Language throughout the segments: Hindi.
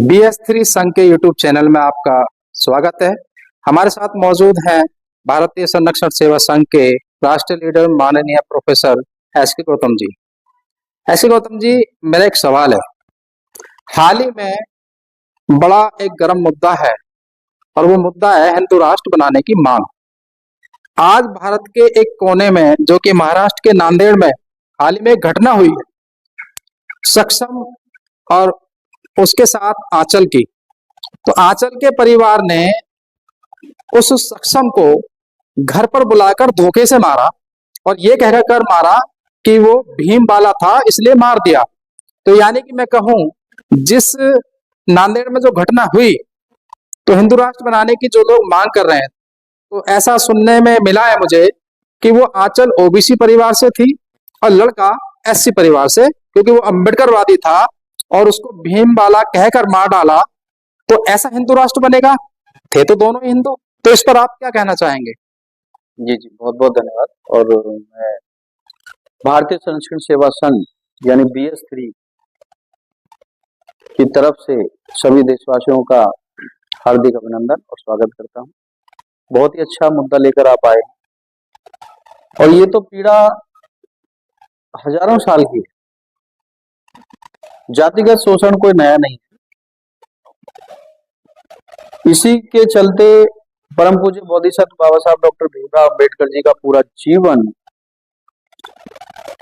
BS3 संघ के यूट्यूब चैनल में आपका स्वागत है। हमारे साथ मौजूद हैं भारतीय संरक्षण सेवा संघ के राष्ट्रीय लीडर माननीय professor SK. Gautam ji. SK. Gautam ji, मेरा एक सवाल है। हाल ही में बड़ा एक गर्म मुद्दा है और वो मुद्दा है हिंदू राष्ट्र बनाने की मांग। आज भारत के एक कोने में, जो कि महाराष्ट्र के नांदेड़ में हाल ही में एक घटना हुई है, सक्षम और उसके साथ आंचल की। तो आंचल के परिवार ने उस सक्षम को घर पर बुलाकर धोखे से मारा और ये कहकर मारा कि वो भीम वाला था इसलिए मार दिया। तो यानी कि मैं कहूं, जिस नांदेड़ में जो घटना हुई, तो हिंदू राष्ट्र बनाने की जो लोग मांग कर रहे हैं, तो ऐसा सुनने में मिला है मुझे कि वो आंचल ओबीसी परिवार से थी और लड़का एससी परिवार से, क्योंकि वो अम्बेडकरवादी था और उसको भीम वाला कहकर मार डाला। तो ऐसा हिंदू राष्ट्र बनेगा? थे तो दोनों ही हिंदू। तो इस पर आप क्या कहना चाहेंगे? जी जी, बहुत बहुत धन्यवाद। और मैं भारतीय संरक्षण सेवा संघ यानी BS3 की तरफ से सभी देशवासियों का हार्दिक अभिनंदन और स्वागत करता हूं। बहुत ही अच्छा मुद्दा लेकर आप आए और ये तो पीड़ा हजारों साल की है। जातिगत शोषण कोई नया नहीं है। इसी के चलते परम पूज्य बोधिसत्व बाबा साहब डॉक्टर भीमराव अम्बेडकर जी का पूरा जीवन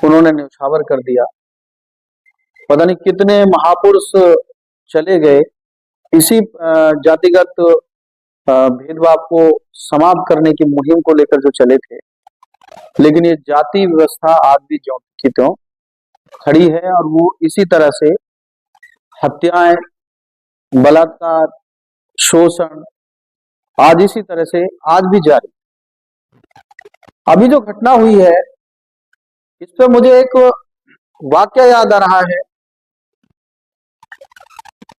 उन्होंने न्यौछावर कर दिया। पता नहीं कितने महापुरुष चले गए इसी जातिगत भेदभाव को समाप्त करने की मुहिम को लेकर जो चले थे, लेकिन ये जाति व्यवस्था आज भी ज्यों की त्यों खड़ी है और वो इसी तरह से हत्याएं, बलात्कार, शोषण आज इसी तरह से आज भी जारी। अभी जो घटना हुई है, इस पे मुझे एक वाक्य याद आ रहा है।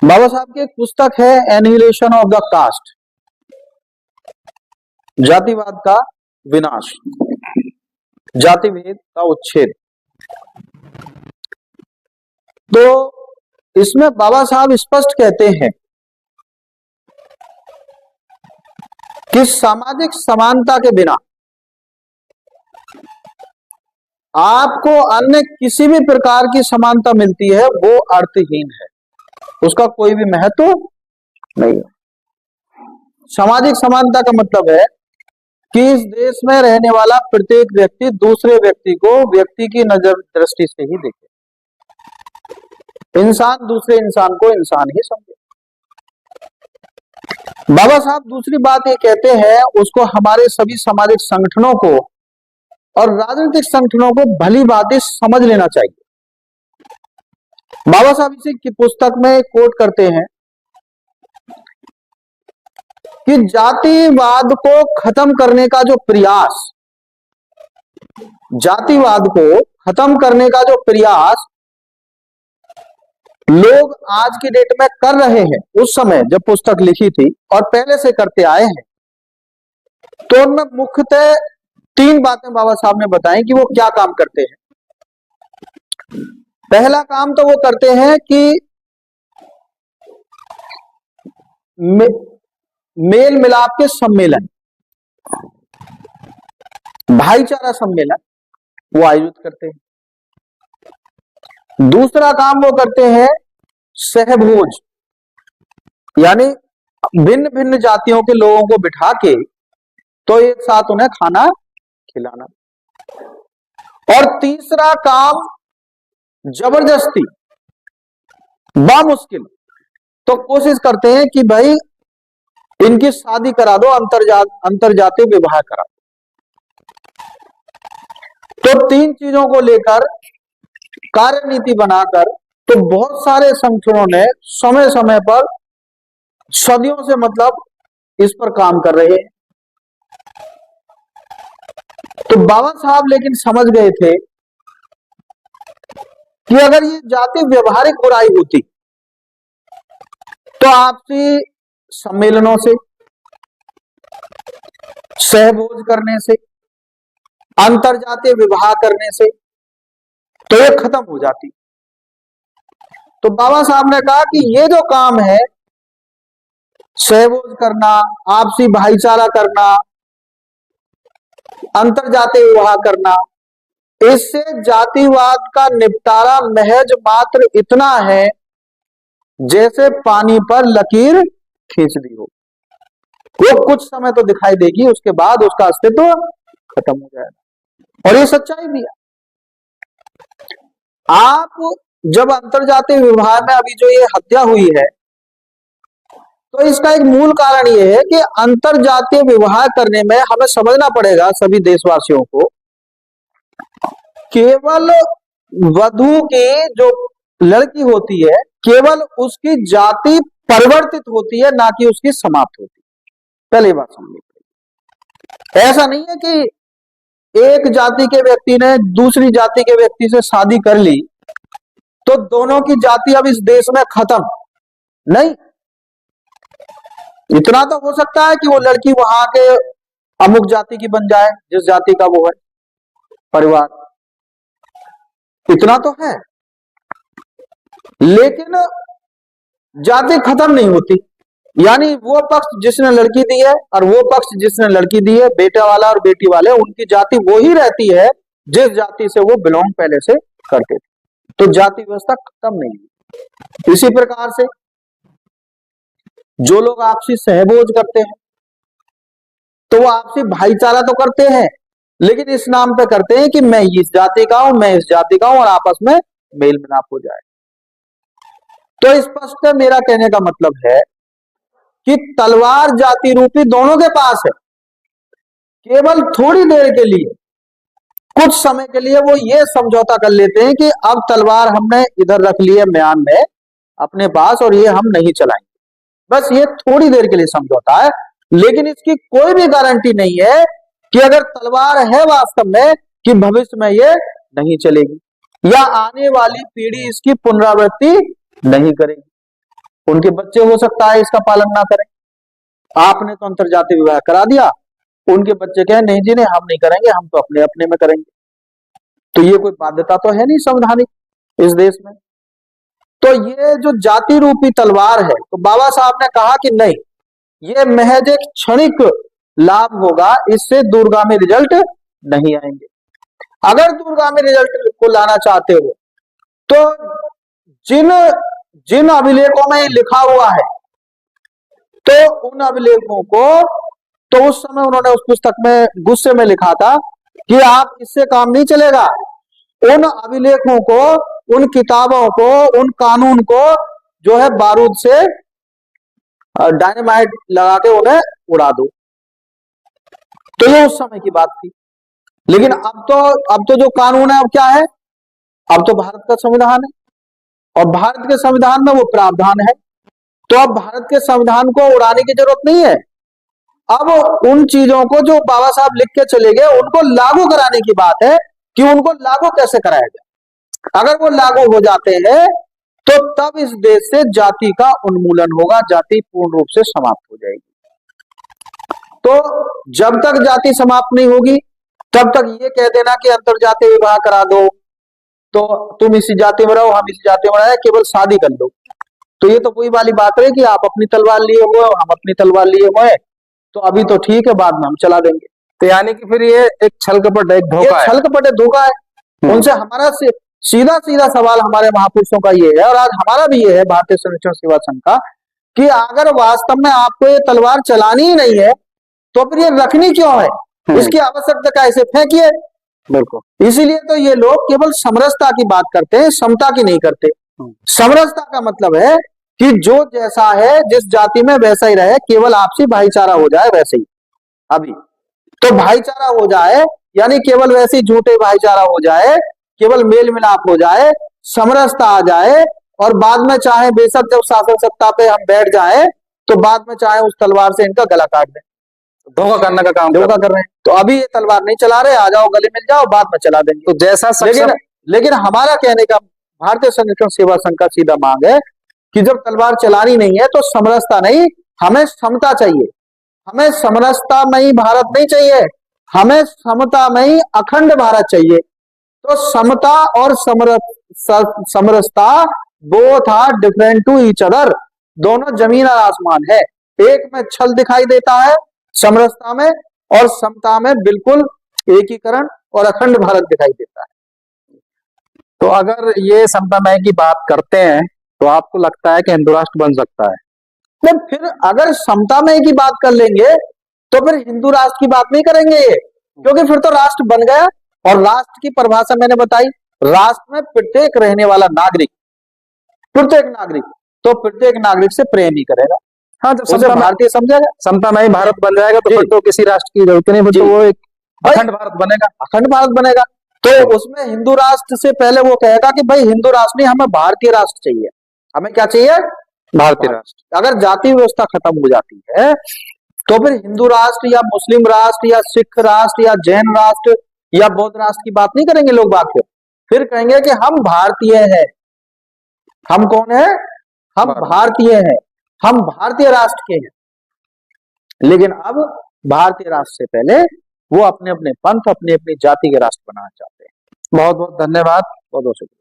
बाबा साहब की एक पुस्तक है एनिहिलेशन ऑफ द कास्ट, जातिवाद का विनाश, जाति भेद का उच्छेद। तो इसमें बाबा साहब स्पष्ट कहते हैं कि सामाजिक समानता के बिना आपको अन्य किसी भी प्रकार की समानता मिलती है वो अर्थहीन है, उसका कोई भी महत्व नहीं है। सामाजिक समानता का मतलब है कि इस देश में रहने वाला प्रत्येक व्यक्ति दूसरे व्यक्ति को व्यक्ति की नजर दृष्टि से ही देखे, इंसान दूसरे इंसान को इंसान ही समझे। बाबा साहब दूसरी बात ये कहते हैं, उसको हमारे सभी सामाजिक संगठनों को और राजनीतिक संगठनों को भली भांति समझ लेना चाहिए। बाबा साहब इसी की पुस्तक में कोट करते हैं कि जातिवाद को खत्म करने का जो प्रयास, जातिवाद को खत्म करने का जो प्रयास लोग आज की डेट में कर रहे हैं, उस समय जब पुस्तक लिखी थी और पहले से करते आए हैं, तो उनमें मुख्यतः तीन बातें बाबा साहब ने बताई कि वो क्या काम करते हैं। पहला काम तो वो करते हैं कि मेल मिलाप के सम्मेलन, भाईचारा सम्मेलन वो आयोजित करते हैं। दूसरा काम वो करते हैं सहभोज, यानी भिन्न भिन्न जातियों के लोगों को बिठा के तो एक साथ उन्हें खाना खिलाना। और तीसरा काम जबरदस्ती बामुश्किल तो कोशिश करते हैं कि भाई इनकी शादी करा दो, अंतरजातीय विवाह करा दो। तो तीन चीजों को लेकर कार्यनीति बनाकर तो बहुत सारे संगठनों ने समय समय पर सदियों से मतलब इस पर काम कर रहे हैं। तो बाबा साहब लेकिन समझ गए थे कि अगर ये जाति व्यवहारिक बुराई होती तो आपसी सम्मेलनों से, सहभोज करने से, अंतरजातीय विवाह करने से तो ये खत्म हो जाती। तो बाबा साहब ने कहा कि ये जो काम है, सहयोग करना, आपसी भाईचारा करना, अंतरजातीय विवाह करना, इससे जातिवाद का निपटारा महज मात्र इतना है जैसे पानी पर लकीर खींच दी हो। वो कुछ समय तो दिखाई देगी, उसके बाद उसका अस्तित्व खत्म हो जाएगा। और ये सच्चाई भी है। आप जब अंतरजातीय विवाह में अभी जो ये हत्या हुई है, तो इसका एक मूल कारण ये है कि अंतरजातीय विवाह करने में हमें समझना पड़ेगा सभी देशवासियों को, केवल वधु की जो लड़की होती है, केवल उसकी जाति परिवर्तित होती है, ना कि उसकी समाप्त होती है। पहली बात समझनी पड़ेगी। ऐसा नहीं है कि एक जाति के व्यक्ति ने दूसरी जाति के व्यक्ति से शादी कर ली तो दोनों की जाति अब इस देश में खत्म। नहीं, इतना तो हो सकता है कि वो लड़की वहां के अमुक जाति की बन जाए, जिस जाति का वो है परिवार, इतना तो है, लेकिन जाति खत्म नहीं होती। यानी वो पक्ष जिसने लड़की दी है और वो पक्ष जिसने लड़की दी है, बेटे वाला और बेटी वाले, उनकी जाति वो ही रहती है जिस जाति से वो बिलोंग पहले से करते थे। तो जाति व्यवस्था खत्म नहीं हुई। इसी प्रकार से जो लोग आपसी सहभोज करते हैं, तो वो आपसी भाईचारा तो करते हैं, लेकिन इस नाम पे करते हैं कि मैं इस जाति का हूं, मैं इस जाति का हूं, और आपस में मेल मिलाप हो जाए। तो स्पष्ट है, मेरा कहने का मतलब है कि तलवार जाति रूपी दोनों के पास है। केवल थोड़ी देर के लिए, कुछ समय के लिए वो ये समझौता कर लेते हैं कि अब तलवार हमने इधर रख ली है म्यान में अपने पास, और ये हम नहीं चलाएंगे। बस ये थोड़ी देर के लिए समझौता है, लेकिन इसकी कोई भी गारंटी नहीं है कि अगर तलवार है वास्तव में, कि भविष्य में ये नहीं चलेगी या आने वाली पीढ़ी इसकी पुनरावृत्ति नहीं करेगी। उनके बच्चे हो सकता है इसका पालन ना करें। आपने तो अंतरजातीय विवाह करा दिया, उनके बच्चे कहें नहीं जी नहीं, हम नहीं करेंगे, हम तो अपने अपने में करेंगे। तो ये कोई बाध्यता तो है नहीं संवैधानिक इस देश में। तो ये जो जाति रूपी तलवार है, तो बाबा साहब ने कहा कि नहीं, ये महज एक क्षणिक लाभ होगा, इससे दूरगामी रिजल्ट नहीं आएंगे। अगर दूरगामी रिजल्ट को लाना चाहते हो तो जिन जिन अभिलेखों में लिखा हुआ है, तो उन अभिलेखों को, तो उस समय उन्होंने उस पुस्तक में गुस्से में लिखा था कि आप इससे काम नहीं चलेगा। उन अभिलेखों को, उन किताबों को, उन कानून को जो है बारूद से डायनामाइट लगा के उन्हें उड़ा दो। तो ये उस समय की बात थी। लेकिन अब तो जो कानून है अब क्या है, अब तो भारत का संविधान है, और भारत के संविधान में वो प्रावधान है। तो अब भारत के संविधान को उड़ाने की जरूरत नहीं है। अब उन चीजों को जो बाबा साहब लिख के चले गए, उनको लागू कराने की बात है कि उनको लागू कैसे कराया जाए। अगर वो लागू हो जाते हैं तो तब इस देश से जाति का उन्मूलन होगा, जाति पूर्ण रूप से समाप्त हो जाएगी। तो जब तक जाति समाप्त नहीं होगी, तब तक ये कह देना कि अंतरजातीय विवाह करा दो, तो तुम इसी जाति में रहो, हम इसी जाति में रहे, केवल शादी कर लो, तो ये तो वही वाली बात है कि आप अपनी तलवार लिए हुए हो, हम अपनी तलवार लिए हुए, तो अभी तो ठीक है, बाद में हम चला देंगे। तो यानी कि फिर ये एक छल कपट, एक धोखा है। छल कपट है, धोखा है। उनसे हमारा सीधा सीधा सवाल हमारे महापुरुषों का ये है, और आज हमारा भी ये है भारतीय संरक्षण सेवा संघ का, कि अगर वास्तव में आपको ये तलवार चलानी ही नहीं है तो फिर ये रखनी क्यों है, इसकी आवश्यकता कैसे फेंकिए। बिल्कुल, इसीलिए तो ये लोग केवल समरसता की बात करते हैं, समता की नहीं करते। समरसता का मतलब है कि जो जैसा है, जिस जाति में वैसा ही रहे, केवल आपसी भाईचारा हो जाए, वैसे ही अभी तो भाईचारा हो जाए, यानी केवल वैसे ही झूठे भाईचारा हो जाए, केवल मेल मिलाप हो जाए, समरसता आ जाए, और बाद में चाहे बेशक जब शासन सत्ता पे हम बैठ जाए तो बाद में चाहे उस तलवार से इनका गला काट दें। धोखा करने का काम धोखा कर रहे हैं। तो अभी ये तलवार नहीं चला रहे, आ जाओ गले मिल जाओ, बाद में चला देंगे। तो जैसा लेकिन हमारा कहने का, भारतीय संरक्षण सेवा संघ का सीधा मांग है कि जब तलवार चलानी नहीं है तो समरसता नहीं, हमें समता चाहिए। हमें समरसता में ही भारत नहीं चाहिए, हमें समता में ही अखंड भारत चाहिए। तो समता और समरसता both are different to each other, दोनों जमीन और आसमान है। एक में छल दिखाई देता है समरसता में, और समता में बिल्कुल एकीकरण और अखंड भारत दिखाई देता है। तो अगर ये समतामय की बात करते हैं तो आपको लगता है कि हिंदू राष्ट्र बन सकता है? तो फिर अगर समतामय की बात कर लेंगे तो फिर हिंदू राष्ट्र की बात नहीं करेंगे ये, क्योंकि फिर तो राष्ट्र बन गया। और राष्ट्र की परिभाषा मैंने बताई, राष्ट्र में प्रत्येक रहने वाला नागरिक, प्रत्येक नागरिक, तो प्रत्येक नागरिक से प्रेम ही करेगा। हाँ, जब उसे भारतीय समझेगा, समतामय भारत बन जाएगा तो जी। फिर तो किसी राष्ट्र की जरूरत नहीं, फिर जी। तो वो एक भाई, अखंड भारत बनेगा। अखंड भारत बनेगा। तो उसमें हिंदू राष्ट्र से पहले वो कहेगा कि भाई हिंदू राष्ट्र नहीं, हमें भारतीय राष्ट्र चाहिए। हमें क्या चाहिए? भारतीय राष्ट्र। अगर जाति व्यवस्था खत्म हो जाती है तो फिर हिंदू राष्ट्र या मुस्लिम राष्ट्र या सिख राष्ट्र या जैन राष्ट्र या बौद्ध राष्ट्र की बात नहीं करेंगे लोग बात। फिर कहेंगे कि हम भारतीय हैं। हम कौन है? हम भारतीय हैं, हम भारतीय राष्ट्र के हैं। लेकिन अब भारतीय राष्ट्र से पहले वो अपने अपने पंथ, अपनी अपनी जाति के राष्ट्र बनाना चाहते हैं। बहुत बहुत धन्यवाद। बहुत बहुत शुक्रिया।